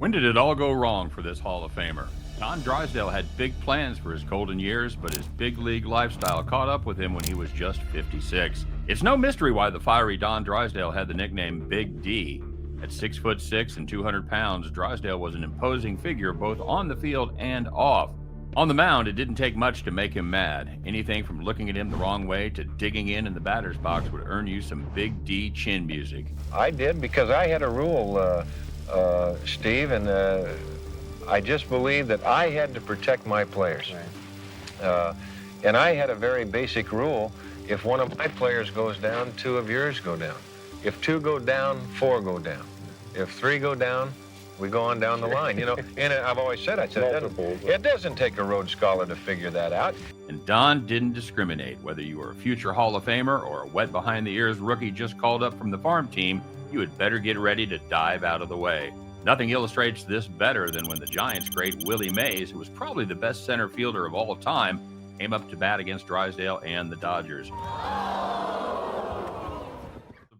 When did it all go wrong for this Hall of Famer? Don Drysdale had big plans for his golden years, but his big league lifestyle caught up with him when he was just 56. It's no mystery why the fiery Don Drysdale had the nickname Big D. At 6'6" and 200 pounds, Drysdale was an imposing figure both on the field and off. On the mound, it didn't take much to make him mad. Anything from looking at him the wrong way to digging in the batter's box would earn you some Big D chin music. I did because I had a rule, Steve, and I just believed that I had to protect my players. Right. And I had a very basic rule. If one of my players goes down, two of yours go down. If two go down, four go down. If three go down, we go on down the line, you know. And I've always said, it doesn't take a Rhodes Scholar to figure that out. And Don didn't discriminate. Whether you were a future Hall of Famer or a wet behind-the-ears rookie just called up from the farm team, you had better get ready to dive out of the way. Nothing illustrates this better than when the Giants' great Willie Mays, who was probably the best center fielder of all time, came up to bat against Drysdale and the Dodgers.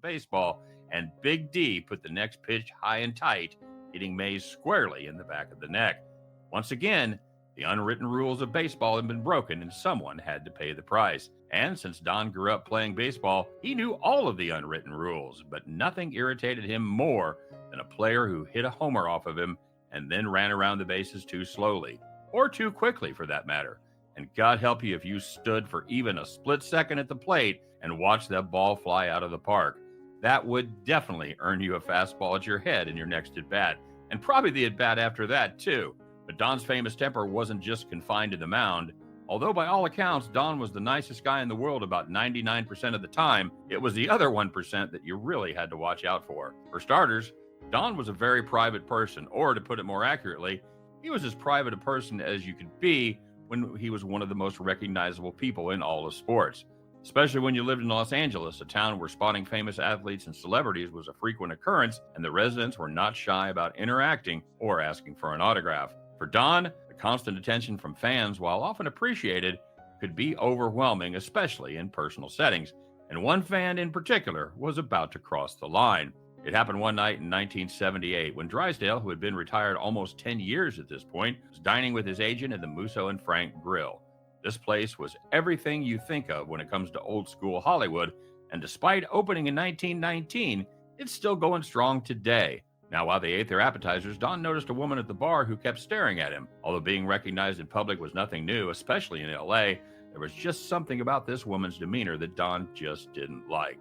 Baseball, and Big D put the next pitch high and tight, hitting Mays squarely in the back of the neck. Once again, the unwritten rules of baseball had been broken and someone had to pay the price. And since Don grew up playing baseball, he knew all of the unwritten rules, but nothing irritated him more than a player who hit a homer off of him and then ran around the bases too slowly, or too quickly for that matter. And God help you if you stood for even a split second at the plate and watched that ball fly out of the park. That would definitely earn you a fastball at your head in your next at-bat, and probably the at-bat after that, too. But Don's famous temper wasn't just confined to the mound. Although by all accounts, Don was the nicest guy in the world about 99% of the time, it was the other 1% that you really had to watch out for. For starters, Don was a very private person, or to put it more accurately, he was as private a person as you could be when he was one of the most recognizable people in all of sports. Especially when you lived in Los Angeles, a town where spotting famous athletes and celebrities was a frequent occurrence, and the residents were not shy about interacting or asking for an autograph. For Don, the constant attention from fans, while often appreciated, could be overwhelming, especially in personal settings, and one fan in particular was about to cross the line. It happened one night in 1978 when Drysdale, who had been retired almost 10 years at this point, was dining with his agent at the Musso and Frank Grill. This place was everything you think of when it comes to old school Hollywood, and despite opening in 1919, it's still going strong today. Now, while they ate their appetizers, Don noticed a woman at the bar who kept staring at him. Although being recognized in public was nothing new, especially in LA, there was just something about this woman's demeanor that Don just didn't like.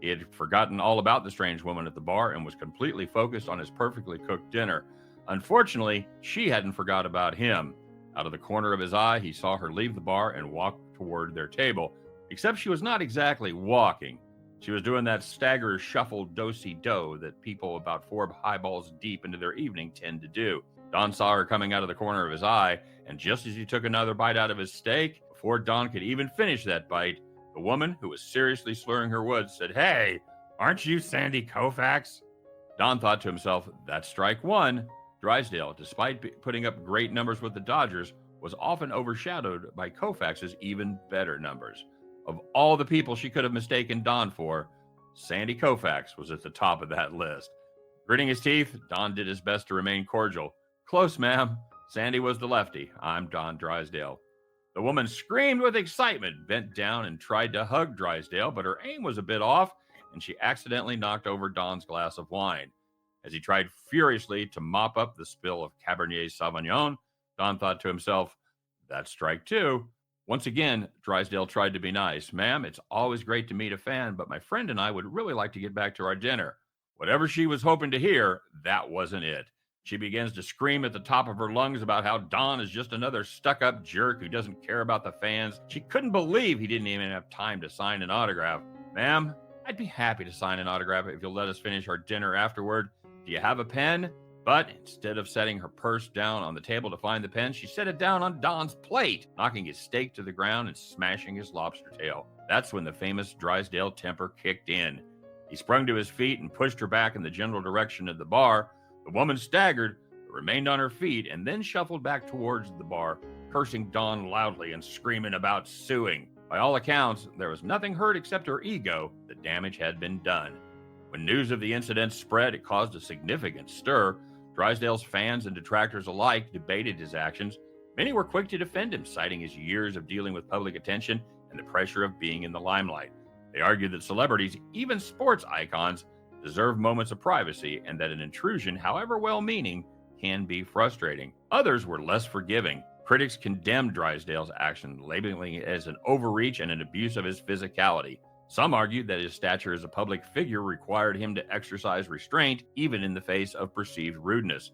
He had forgotten all about the strange woman at the bar and was completely focused on his perfectly cooked dinner. Unfortunately, she hadn't forgot about him. Out of the corner of his eye, he saw her leave the bar and walk toward their table, except she was not exactly walking. She was doing that stagger shuffle do-si-do that people about 4 highballs deep into their evening tend to do. Don saw her coming out of the corner of his eye, and just as he took another bite out of his steak, before Don could even finish that bite, the woman, who was seriously slurring her words, said, "Hey, aren't you Sandy Koufax?" Don thought to himself, that's strike one. Drysdale, despite putting up great numbers with the Dodgers, was often overshadowed by Koufax's even better numbers. Of all the people she could have mistaken Don for, Sandy Koufax was at the top of that list. Gritting his teeth, Don did his best to remain cordial. "Close, ma'am. Sandy was the lefty. I'm Don Drysdale." The woman screamed with excitement, bent down and tried to hug Drysdale, but her aim was a bit off, and she accidentally knocked over Don's glass of wine. As he tried furiously to mop up the spill of Cabernet Sauvignon, Don thought to himself, that's strike two. Once again, Drysdale tried to be nice. "Ma'am, it's always great to meet a fan, but my friend and I would really like to get back to our dinner." Whatever she was hoping to hear, that wasn't it. She begins to scream at the top of her lungs about how Don is just another stuck-up jerk who doesn't care about the fans. She couldn't believe he didn't even have time to sign an autograph. "Ma'am, I'd be happy to sign an autograph if you'll let us finish our dinner afterward. Do you have a pen?" But instead of setting her purse down on the table to find the pen, she set it down on Don's plate, knocking his steak to the ground and smashing his lobster tail. That's when the famous Drysdale temper kicked in. He sprung to his feet and pushed her back in the general direction of the bar. The woman staggered, but remained on her feet, and then shuffled back towards the bar, cursing Don loudly and screaming about suing. By all accounts, there was nothing hurt except her ego. The damage had been done. When news of the incident spread, it caused a significant stir. Drysdale's fans and detractors alike debated his actions. Many were quick to defend him, citing his years of dealing with public attention and the pressure of being in the limelight. They argued that celebrities, even sports icons, deserve moments of privacy and that an intrusion, however well-meaning, can be frustrating. Others were less forgiving. Critics condemned Drysdale's action, labeling it as an overreach and an abuse of his physicality. Some argued that his stature as a public figure required him to exercise restraint, even in the face of perceived rudeness.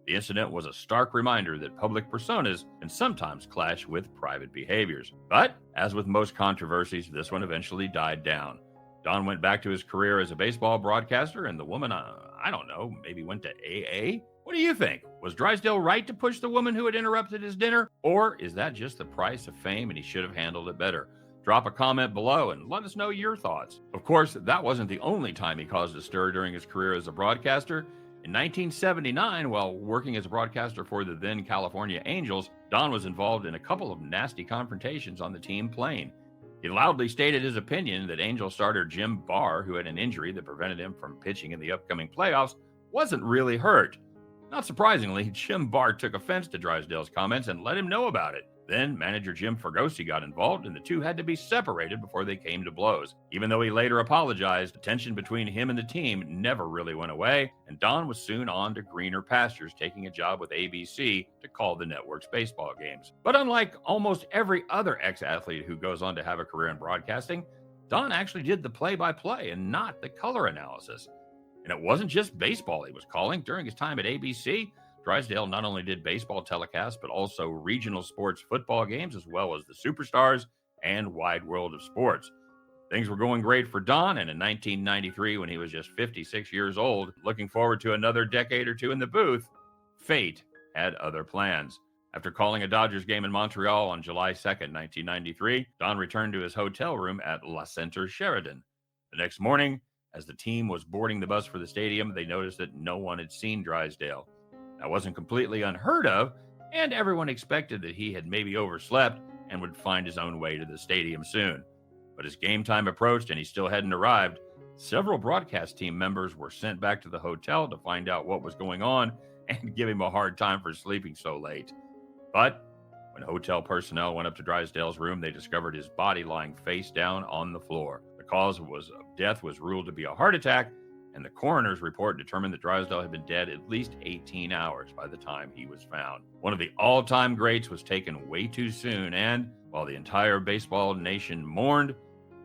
The incident was a stark reminder that public personas can sometimes clash with private behaviors. But, as with most controversies, this one eventually died down. Don went back to his career as a baseball broadcaster, and the woman, I don't know, maybe went to AA? What do you think? Was Drysdale right to push the woman who had interrupted his dinner? Or is that just the price of fame and he should have handled it better? Drop a comment below and let us know your thoughts. Of course, that wasn't the only time he caused a stir during his career as a broadcaster. In 1979, while working as a broadcaster for the then California Angels, Don was involved in a couple of nasty confrontations on the team plane. He loudly stated his opinion that Angel starter Jim Barr, who had an injury that prevented him from pitching in the upcoming playoffs, wasn't really hurt. Not surprisingly, Jim Barr took offense to Drysdale's comments and let him know about it. Then, manager Jim Fergosi got involved, and the two had to be separated before they came to blows. Even though he later apologized, the tension between him and the team never really went away, and Don was soon on to greener pastures, taking a job with ABC to call the network's baseball games. But unlike almost every other ex-athlete who goes on to have a career in broadcasting, Don actually did the play-by-play and not the color analysis. And it wasn't just baseball he was calling. During his time at ABC, Drysdale not only did baseball telecasts, but also regional sports football games, as well as the Superstars and Wide World of Sports. Things were going great for Don, and in 1993, when he was just 56 years old, looking forward to another decade or two in the booth, fate had other plans. After calling a Dodgers game in Montreal on July 2nd, 1993, Don returned to his hotel room at La Center Sheridan. The next morning, as the team was boarding the bus for the stadium, they noticed that no one had seen Drysdale. That wasn't completely unheard of, and everyone expected that he had maybe overslept and would find his own way to the stadium soon. But as game time approached and he still hadn't arrived, several broadcast team members were sent back to the hotel to find out what was going on and give him a hard time for sleeping so late. But when hotel personnel went up to Drysdale's room, they discovered his body lying face down on the floor. The cause of death was ruled to be a heart attack, and the coroner's report determined that Drysdale had been dead at least 18 hours by the time he was found. One of the all-time greats was taken way too soon, and while the entire baseball nation mourned,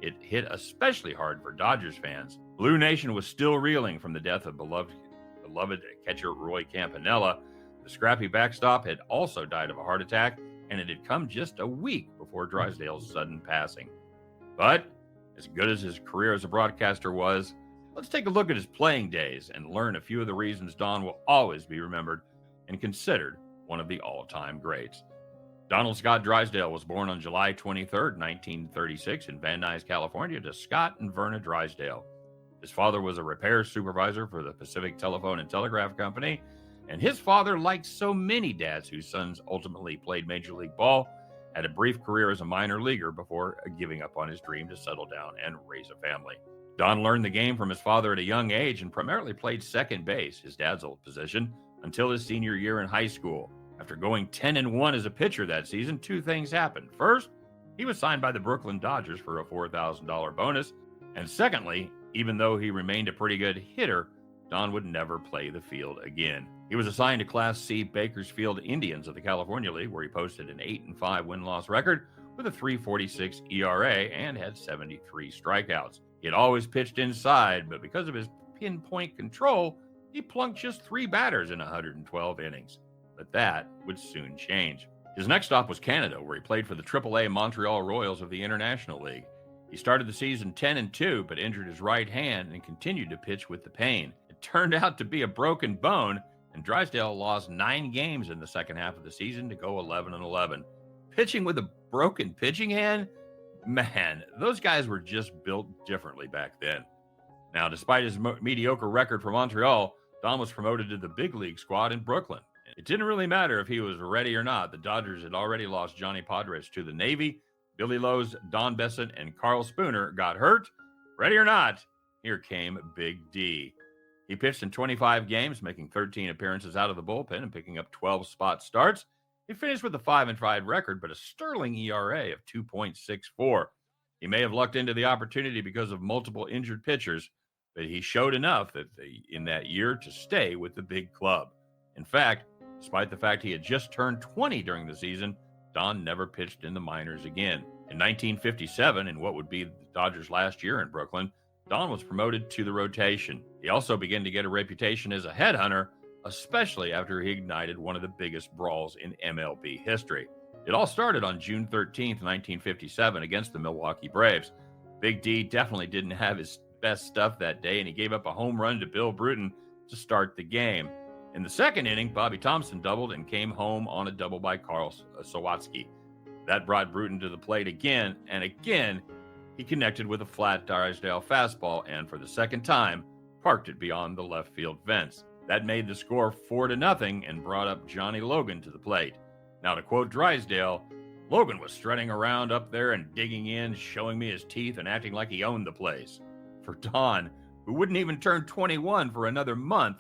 it hit especially hard for Dodgers fans. Blue Nation was still reeling from the death of beloved catcher Roy Campanella. The scrappy backstop had also died of a heart attack, and it had come just a week before Drysdale's sudden passing. But as good as his career as a broadcaster was, let's take a look at his playing days and learn a few of the reasons Don will always be remembered and considered one of the all-time greats. Donald Scott Drysdale was born on July 23, 1936 in Van Nuys, California, to Scott and Verna Drysdale. His father was a repair supervisor for the Pacific Telephone and Telegraph Company, and his father, like so many dads whose sons ultimately played Major League Ball, had a brief career as a minor leaguer before giving up on his dream to settle down and raise a family. Don learned the game from his father at a young age and primarily played second base, his dad's old position, until his senior year in high school. After going 10-1 as a pitcher that season, two things happened. First, he was signed by the Brooklyn Dodgers for a $4,000 bonus. And secondly, even though he remained a pretty good hitter, Don would never play the field again. He was assigned to Class C Bakersfield Indians of the California League, where he posted an 8-5 win-loss record with a .346 ERA and had 73 strikeouts. He had always pitched inside, but because of his pinpoint control, he plunked just 3 batters in 112 innings. But that would soon change. His next stop was Canada, where he played for the AAA Montreal Royals of the International League. He started the season 10-2, but injured his right hand and continued to pitch with the pain. It turned out to be a broken bone, and Drysdale lost 9 games in the second half of the season to go 11-11. Pitching with a broken pitching hand? Man, those guys were just built differently back then. Now, despite his mediocre record for Montreal, Don was promoted to the big league squad in Brooklyn. It didn't really matter if he was ready or not. The Dodgers had already lost Johnny Padres to the Navy. Billy Lowe's, Don Besson, and Carl Spooner got hurt. Ready or not, here came Big D. He pitched in 25 games, making 13 appearances out of the bullpen and picking up 12 spot starts. He finished with a 5-5 record, but a sterling ERA of 2.64. He may have lucked into the opportunity because of multiple injured pitchers, but he showed enough in that year to stay with the big club. In fact, despite the fact he had just turned 20 during the season, Don never pitched in the minors again. In 1957, in what would be the Dodgers' last year in Brooklyn, Don was promoted to the rotation. He also began to get a reputation as a headhunter, especially after he ignited one of the biggest brawls in MLB history. It all started on June 13th, 1957, against the Milwaukee Braves. Big D definitely didn't have his best stuff that day, and he gave up a home run to Bill Bruton to start the game. In the second inning, Bobby Thompson doubled and came home on a double by Carl Sawatsky. That brought Bruton to the plate again, and again, he connected with a flat Drysdale fastball and, for the second time, parked it beyond the left field fence. That made the score 4-0 and brought up Johnny Logan to the plate. Now, to quote Drysdale, Logan was strutting around up there and digging in, showing me his teeth and acting like he owned the place. For Don, who wouldn't even turn 21 for another month,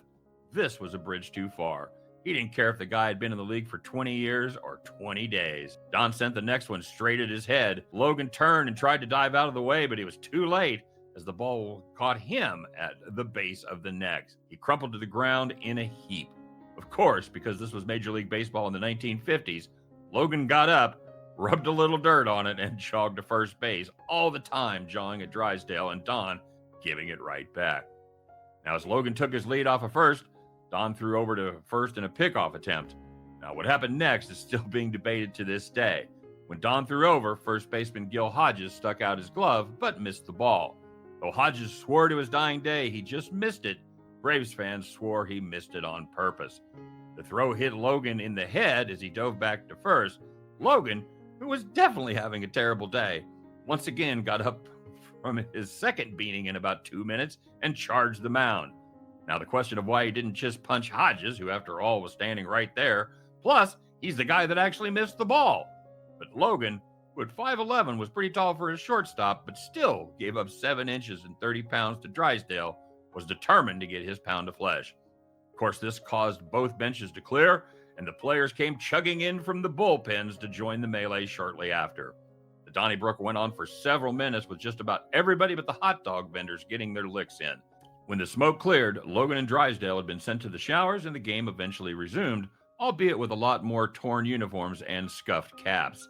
this was a bridge too far. He didn't care if the guy had been in the league for 20 years or 20 days. Don sent the next one straight at his head. Logan turned and tried to dive out of the way, but he was too late as the ball caught him at the base of the neck. He crumpled to the ground in a heap. Of course, because this was Major League Baseball in the 1950s, Logan got up, rubbed a little dirt on it, and jogged to first base, all the time jawing at Drysdale and Don giving it right back. Now, as Logan took his lead off of first, Don threw over to first in a pickoff attempt. Now, what happened next is still being debated to this day. When Don threw over, first baseman Gil Hodges stuck out his glove but missed the ball. Though Hodges swore to his dying day he just missed it, Braves fans swore he missed it on purpose. The throw hit Logan in the head as he dove back to first. Logan, who was definitely having a terrible day, once again got up from his second beating in about 2 minutes and charged the mound. Now, the question of why he didn't just punch Hodges, who after all was standing right there, plus he's the guy that actually missed the ball. But Logan, who at 5'11", was pretty tall for his shortstop, but still gave up 7 inches and 30 pounds to Drysdale, was determined to get his pound of flesh. Of course, this caused both benches to clear, and the players came chugging in from the bullpens to join the melee shortly after. The Donnybrook went on for several minutes with just about everybody but the hot dog vendors getting their licks in. When the smoke cleared, Logan and Drysdale had been sent to the showers and the game eventually resumed, albeit with a lot more torn uniforms and scuffed caps.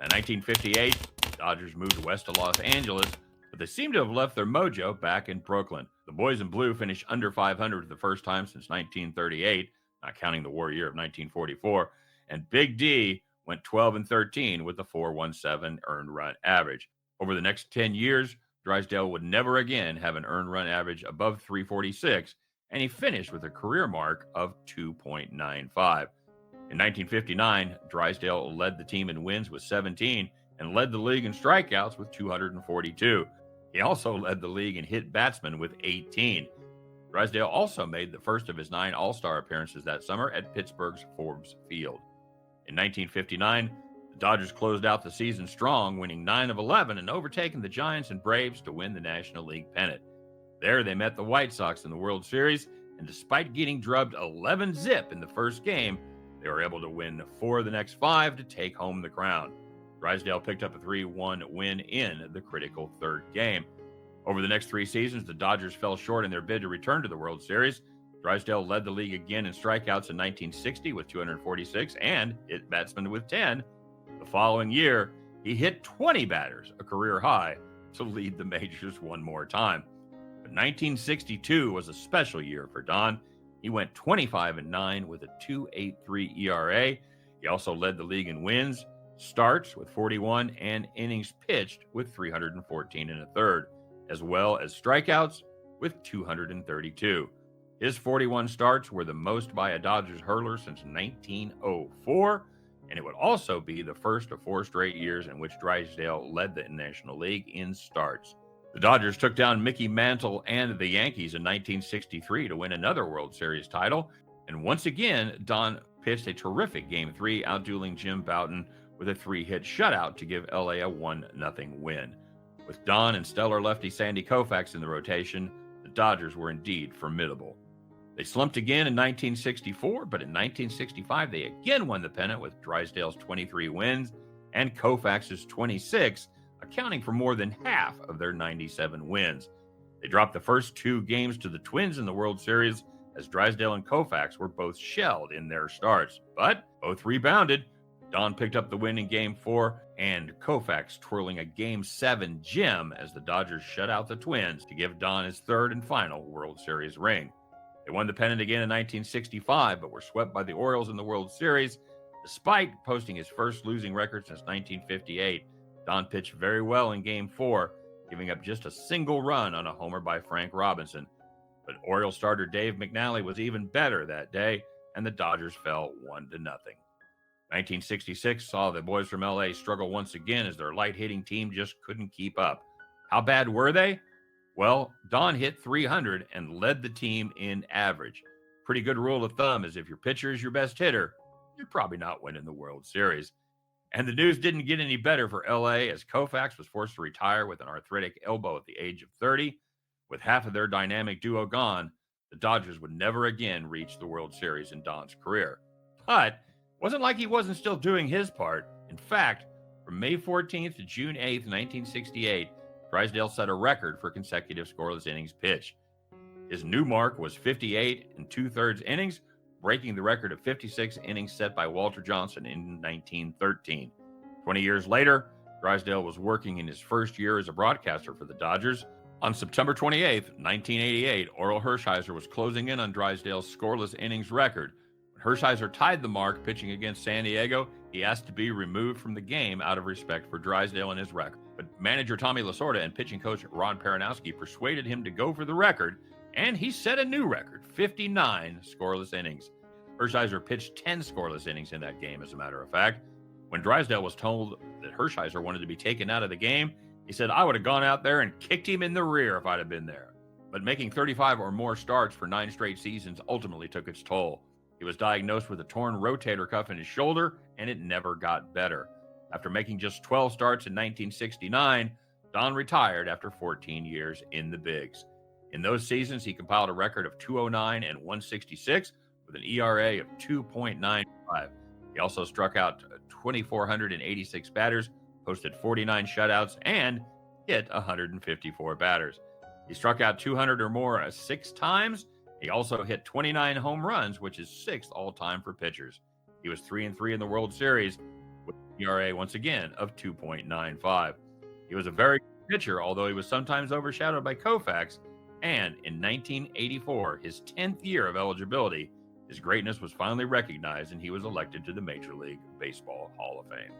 In 1958, the Dodgers moved west to Los Angeles, but they seem to have left their mojo back in Brooklyn. The boys in blue finished under 500 for the first time since 1938, not counting the war year of 1944, and Big D went 12-13 with a 4.17 earned run average. Over the next 10 years, Drysdale would never again have an earned run average above 346, and he finished with a career mark of 2.95. In 1959, Drysdale led the team in wins with 17 and led the league in strikeouts with 242. He also led the league in hit batsmen with 18. Drysdale also made the first of his 9 All-Star appearances that summer at Pittsburgh's Forbes Field. In 1959, the Dodgers closed out the season strong, winning 9 of 11 and overtaking the Giants and Braves to win the National League pennant. There, they met the White Sox in the World Series, and despite getting drubbed 11-0 in the first game, they were able to win 4 of the next 5 to take home the crown. Drysdale picked up a 3-1 win in the critical third game. Over the next 3 seasons, the Dodgers fell short in their bid to return to the World Series. Drysdale led the league again in strikeouts in 1960 with 246 and hit batsmen with 10. The following year, he hit 20 batters, a career high, to lead the majors one more time. But 1962 was a special year for Don. He went 25-9 with a 2.83 ERA. He also led the league in wins, starts with 41, and innings pitched with 314 1/3, as well as strikeouts with 232. His 41 starts were the most by a Dodgers hurler since 1904, and it would also be the first of 4 straight years in which Drysdale led the National League in starts. The Dodgers took down Mickey Mantle and the Yankees in 1963 to win another World Series title, and once again, Don pitched a terrific Game 3, outdueling Jim Bouton with a 3-hit shutout to give LA a 1-0 win. With Don and stellar lefty Sandy Koufax in the rotation, the the Dodgers were indeed formidable. They slumped again in 1964, but in 1965 they again won the pennant with Drysdale's 23 wins and Koufax's 26, accounting for more than half of their 97 wins. They dropped the first 2 games to the Twins in the World Series as Drysdale and Koufax were both shelled in their starts, but both rebounded. Don picked up the win in Game 4, and Koufax twirling a Game 7 gem as the Dodgers shut out the Twins to give Don his 3rd and final World Series ring. They won the pennant again in 1965, but were swept by the Orioles in the World Series. Despite posting his first losing record since 1958, Don pitched very well in Game 4, giving up just a single run on a homer by Frank Robinson. But Orioles starter Dave McNally was even better that day, and the Dodgers fell 1-0. 1966 saw the boys from LA struggle once again as their light-hitting team just couldn't keep up. How bad were they? Well, Don hit 300 and led the team in average. Pretty good rule of thumb is if your pitcher is your best hitter, you're probably not winning the World Series. And the news didn't get any better for LA as Koufax was forced to retire with an arthritic elbow at the age of 30. With half of their dynamic duo gone, the Dodgers would never again reach the World Series in Don's career. But it wasn't like he wasn't still doing his part. In fact, from May 14th to June 8th, 1968, Drysdale set a record for consecutive scoreless innings pitched. His new mark was 58 2/3 innings, breaking the record of 56 innings set by Walter Johnson in 1913. 20 years later, Drysdale was working in his first year as a broadcaster for the Dodgers. On September 28, 1988, Orel Hershiser was closing in on Drysdale's scoreless innings record. When Hershiser tied the mark pitching against San Diego, he asked to be removed from the game out of respect for Drysdale and his record. But manager Tommy Lasorda and pitching coach Ron Peronowski persuaded him to go for the record, and he set a new record, 59 scoreless innings. Hershiser pitched 10 scoreless innings in that game, as a matter of fact. When Drysdale was told that Hershiser wanted to be taken out of the game, he said, "I would have gone out there and kicked him in the rear if I'd have been there." But making 35 or more starts for 9 straight seasons ultimately took its toll. He was diagnosed with a torn rotator cuff in his shoulder, and it never got better. After making just 12 starts in 1969, Don retired after 14 years in the bigs. In those seasons, he compiled a record of 209 and 166 with an ERA of 2.95. He also struck out 2,486 batters, posted 49 shutouts, and hit 154 batters. He struck out 200 or more 6 times. He also hit 29 home runs, which is 6th all-time for pitchers. He was 3-3 in the World Series with an ERA once again of 2.95. He was a very good pitcher, although he was sometimes overshadowed by Koufax. And in 1984, his 10th year of eligibility, his greatness was finally recognized and he was elected to the Major League Baseball Hall of Fame.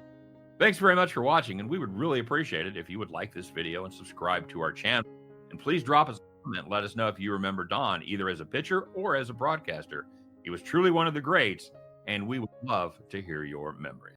Thanks very much for watching, and we would really appreciate it if you would like this video and subscribe to our channel. And please drop us a comment and let us know if you remember Don either as a pitcher or as a broadcaster. He was truly one of the greats, and we would love to hear your memories.